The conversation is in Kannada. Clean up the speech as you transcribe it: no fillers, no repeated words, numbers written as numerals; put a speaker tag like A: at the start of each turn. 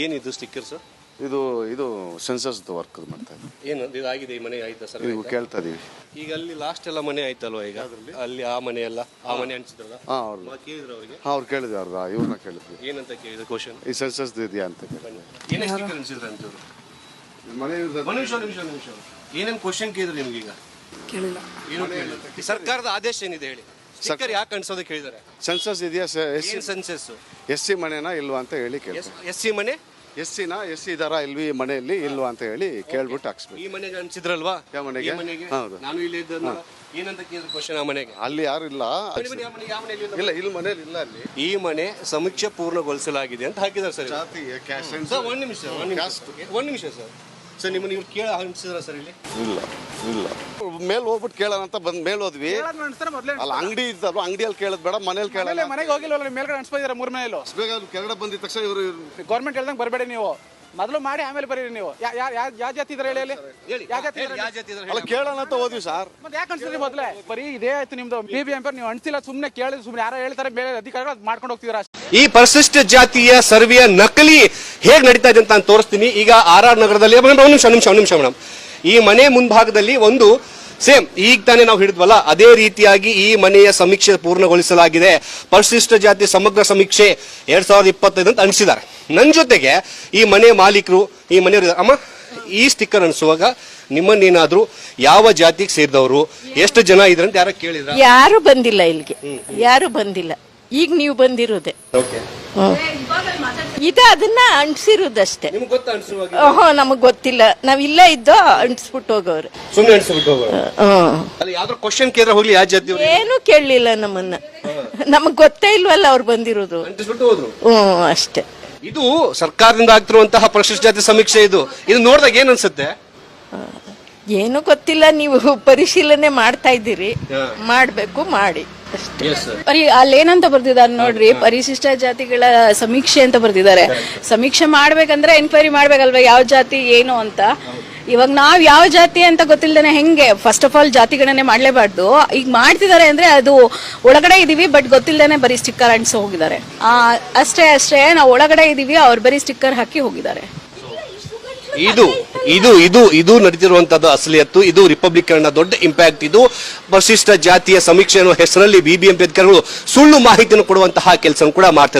A: ಏನಿದು ಸ್ಟಿಕ್ಕರ್ ಸರ್?
B: ಇದು ಸೆನ್ಸಸ್ ವರ್ಕ್ ಮಾಡ್ತಾ ಇದ್ದೀವಿ.
A: ಏನು ಇದಾಗಿದೆ? ಈ ಮನೆ ಆಯ್ತಾ ಸರ್?
B: ನೀವು ಕೇಳ್ತಾ ಇದೀವಿ.
A: ಈಗ ಅಲ್ಲಿ ಲಾಸ್ಟ್ ಎಲ್ಲ ಮನೆ ಆಯ್ತಲ್ವಾ? ಈಗ ಅಲ್ಲಿ ಆ ಮನೆ ಎಲ್ಲ ಆ ಮನೆ ಅನ್ಸಿದ್ರಲ್ಲ, ಕೇಳಿದ್ರು ಅವರಿಗೆ?
B: ಅವ್ರು ಕೇಳಿದ್ವಿ, ಇವ್ರನ್ನ ಕೇಳಿದ್ವಿ.
A: ಏನಂತ ಕೇಳಿದ್ರು ಕ್ವಶನ್?
B: ಈ ಸೆನ್ಸಸ್ ಇದೆಯಾ ಅಂತ
A: ಏನೇ ಸ್ಟಿಕ್ಕರ್ ಅನ್ಸಿದ್ರ ಅಂತವ್ರು? ನಿಮಿಷ ಏನೇನು ಕ್ವಶನ್ ಕೇಳಿದ್ರು ನಿಮ್ಗೆ? ಈಗ
C: ಕೇಳಿಲ್ಲ.
A: ಏನು ಕೇಳಿಲ್ಲ. ಸರ್ಕಾರದ ಆದೇಶ ಏನಿದೆ ಹೇಳಿ? ಸ್ಟಿಕ್ಕರ್ ಯಾಕೆ ಅನ್ಸೋದಕ್ಕೆ ಹೇಳಿದ್ದಾರೆ?
B: ಸೆನ್ಸಸ್ ಇದೆಯಾ,
A: ಸೆನ್ಸಸ್
B: ಎಸ್ಸಿ ಮನೆನಾ ಇಲ್ವಾ ಅಂತ ಹೇಳಿ ಕೇಳಿ.
A: ಎಸ್ಸಿ ಮನೆ,
B: ಎಸ್ಸಿ ಇದಾರಾ ಇಲ್ವಿ ಮನೆಯಲ್ಲಿ ಇಲ್ವಾ ಅಂತ ಹೇಳಿ ಕೇಳ್ಬಿಟ್ಟು ಹಾಕ್ಸ್ಬೇಕು.
A: ಈ ಮನೆಗೆ ಅನ್ಸಿದ್ರಲ್ವಾ?
B: ಯಾವ ಮನೆಗೆ? ಹೌದು.
A: ನಾನು ಇಲ್ಲಿ ಇದ್ದ ಏನಂತ ಕೇಳಿದ್ರು ಕ್ವಶನ್? ಆ ಮನೆಗೆ
B: ಅಲ್ಲಿ ಯಾರು ಇಲ್ಲ, ಇಲ್ಲ ಇಲ್ಲಿ ಮನೇಲಿ ಇಲ್ಲ. ಅಲ್ಲಿ
A: ಈ ಮನೆ ಸಮೀಕ್ಷೆ ಪೂರ್ಣಗೊಳಿಸಲಾಗಿದೆ ಅಂತ ಹಾಕಿದ್ದಾರೆ ಸರ್.
B: ಜಾತಿ
A: ಒಂದ್ ನಿಮಿಷ ಸರ್ ನಿಮ್ಮನ್ನ ಇವ್ರು ಕೇಳ ಅನ್ಸಿದ್ರ ಸರ್? ಇಲ್ಲಿ
B: ಇಲ್ಲ ಮೇಲ್ ಹೋಗ್ಬಿಟ್ಟು ಕೇಳೋಣ ಅಂತ ಬಂದ್ ಮೇಲ್ ಹೋದ್ವಿ. ಅಲ್ಲ ಅಂಗಡಿ ಇದ್ದಲ್ವ, ಅಂಗಡಿಯಲ್ಲಿ ಕೇಳದ್ ಬೇಡ, ಮನೇಲಿ ಕೇಳಲ್ಲ.
C: ಮನೆಗೆ ಹೋಗಿಲ್ವಲ್ಲ, ಮೇಲ್ಗಡೆ ಅನ್ಸ್ಬಿಟ್ಟಿದ್ದಾರೆ 3 ಮನೆಯಲ್ಲೂ.
B: ಕೆಳಗಡೆ ಬಂದಿದ ತಕ್ಷಣ ಇವರು
C: ಗೌರ್ಮೆಂಟ್ ಹೇಳ್ದಂಗೆ ಬರಬೇಡಿ ನೀವು, ಮೊದಲು ಮಾಡಿ ಆಮೇಲೆ ಬರೀರಿ ನೀವು. ಯಾವ ಜಾತಿ ಇದ್ರೆ ಹೇಳಿ, ಯಾವ ಜಾತಿ
B: ಅಲ್ಲ ಕೇಳೋಣ ಅಂತ ಹೋದ್ವಿ ಸರ್.
C: ಮತ್ತೆ ಯಾಕೆ ಅನ್ಸಿದ್ರಿ? ಮೊದಲೇ ಬರೀ ಇದೇ ಆಯ್ತು ನಿಮ್ದು BBMP. ನೀವು ಅನ್ಸಿಲ್ಲ, ಸುಮ್ಮನೆ ಕೇಳಿದ್ರೆ ಸುಮ್ಮನೆ ಯಾರೋ ಹೇಳ್ತಾರೆ, ಬೇರೆ ಅಧಿಕಾರಿಗಳು ಅದು ಮಾಡ್ಕೊಂಡು ಹೋಗ್ತಿದಾರ.
A: ಈ ಪರಿಶಿಷ್ಟ ಜಾತಿಯ ಸರ್ವೆಯ ನಕಲಿ ಹೇಗೆ ನಡೀತಾ ಇದೆ ಅಂತ ನಾನು ತೋರಿಸ್ತೀನಿ. ಈಗ RR ನಗರದಲ್ಲಿ ಒಂದು ನಿಮಿಷ ಮೇಡಮ್, ಈ ಮನೆ ಮುಂಭಾಗದಲ್ಲಿ ಒಂದು ಸೇಮ್ ಈಗ ತಾನೇ ನಾವು ಹಿಡಿದ್ವಲ್ಲ, ಅದೇ ರೀತಿಯಾಗಿ ಈ ಮನೆಯ ಸಮೀಕ್ಷೆ ಪೂರ್ಣಗೊಳಿಸಲಾಗಿದೆ. ಪರಿಶಿಷ್ಟ ಜಾತಿ ಸಮಗ್ರ ಸಮೀಕ್ಷೆ 2025 ಅಂತ ಅನಿಸಿದ್ದಾರೆ. ನನ್ನ ಜೊತೆಗೆ ಈ ಮನೆ ಮಾಲೀಕರು, ಈ ಮನೆಯವರು. ಅಮ್ಮ, ಈ ಸ್ಟಿಕ್ಕರ್ ಅನ್ಸುವಾಗ ನಿಮ್ಮನ್ನೇನಾದ್ರೂ ಯಾವ ಜಾತಿಗೆ ಸೇರಿದವರು, ಎಷ್ಟು ಜನ ಇದ್ರ ಅಂತ ಯಾರ ಕೇಳಿದ್ರ?
D: ಯಾರು ಬಂದಿಲ್ಲ ಇಲ್ಲಿಗೆ, ಯಾರು ಬಂದಿಲ್ಲ. ಈಗ ನೀವು ಬಂದಿರೋದೆ ಇದು, ಅದನ್ನ ಅಂಟಿಸಿರೋದಷ್ಟೇ. ಓಹೋ, ನಮಗ್ ಗೊತ್ತಿಲ್ಲ, ನಾವ್ ಇಲ್ಲೇ ಇದ್ದೋ ಅಂಟಿಸ್ಬಿಟ್ಟು ಹೋಗೋರು.
A: ಸುಮ್ಮನೆ ಅನ್ಸ್ಬಿಟ್ಟು ಅಲ್ಲಿ ಯಾವ್ದಾದ್ರು ಕ್ವಶನ್ ಕೇಳಿದ್ರೆ ಹೋಗ್ಲಿ, ಯಾವ ಜಾತಿ
D: ಏನು ಕೇಳಲಿಲ್ಲ ನಮ್ಮನ್ನ, ನಮಗ್ ಗೊತ್ತೇ ಇಲ್ವಲ್ಲ ಅವ್ರು ಬಂದಿರೋದು. ಅಷ್ಟೇ.
A: ಇದು ಸರ್ಕಾರದಿಂದ ಆಗ್ತಿರುವಂತಹ ಪರಿಶಿಷ್ಟ ಜಾತಿ ಸಮೀಕ್ಷೆ. ಇದು ನೋಡಿದಾಗ ಏನ್ ಅನ್ಸುತ್ತೆ?
D: ಏನು ಗೊತ್ತಿಲ್ಲ, ನೀವು ಪರಿಶೀಲನೆ ಮಾಡ್ತಾ ಇದ್ದೀರಿ, ಮಾಡ್ಬೇಕು, ಮಾಡಿ ಅಷ್ಟೇ.
E: ಅಲ್ಲೇನಂತ ಬರ್ದಿದ್ದಾರೆ ನೋಡ್ರಿ, ಪರಿಶಿಷ್ಟ ಜಾತಿಗಳ ಸಮೀಕ್ಷೆ ಅಂತ ಬರ್ದಿದ್ದಾರೆ. ಸಮೀಕ್ಷೆ ಮಾಡ್ಬೇಕಂದ್ರೆ ಎನ್ಕ್ವೈರಿ ಮಾಡ್ಬೇಕಲ್ವಾ, ಯಾವ ಜಾತಿ ಏನು ಅಂತ. ಇವಾಗ ನಾವ್ ಯಾವ ಜಾತಿ ಅಂತ ಗೊತ್ತಿಲ್ದೇನೆ ಹೆಂಗೆ? ಫಸ್ಟ್ ಆಫ್ ಆಲ್ ಜಾತಿಗಣನೆ ಮಾಡ್ಲೇಬಾರ್ದು. ಈಗ ಮಾಡ್ತಿದ್ದಾರೆ ಅಂದ್ರೆ ಅದು ಒಳಗಡೆ ಇದೀವಿ, ಬಟ್ ಗೊತ್ತಿಲ್ದೇನೆ ಬರೀ ಸ್ಟಿಕ್ಕರ್ ಅಂಟಿಸಿ ಹೋಗಿದ್ದಾರೆ. ಅಷ್ಟೇ ನಾವು ಒಳಗಡೆ ಇದೀವಿ, ಅವ್ರು ಬರೀ ಸ್ಟಿಕ್ಕರ್ ಹಾಕಿ ಹೋಗಿದ್ದಾರೆ.
A: ಇದು ನಡೀತಿರುವಂತದ್ದು ಅಸಲಿಯತ್ತು. ಇದು ರಿಪಬ್ಲಿಕನ್ ದೊಡ್ಡ ಇಂಪ್ಯಾಕ್ಟ್. ಇದು ಪರಿಶಿಷ್ಟ ಜಾತಿಯ ಸಮೀಕ್ಷೆ ಅನ್ನೋ ಹೆಸರಲ್ಲಿ BBMP ಅಧಿಕಾರಿಗಳು ಸುಳ್ಳು ಮಾಹಿತಿಯನ್ನು ಕೊಡುವಂತಹ ಕೆಲಸ ಕೂಡ ಮಾಡ್ತಾರೆ.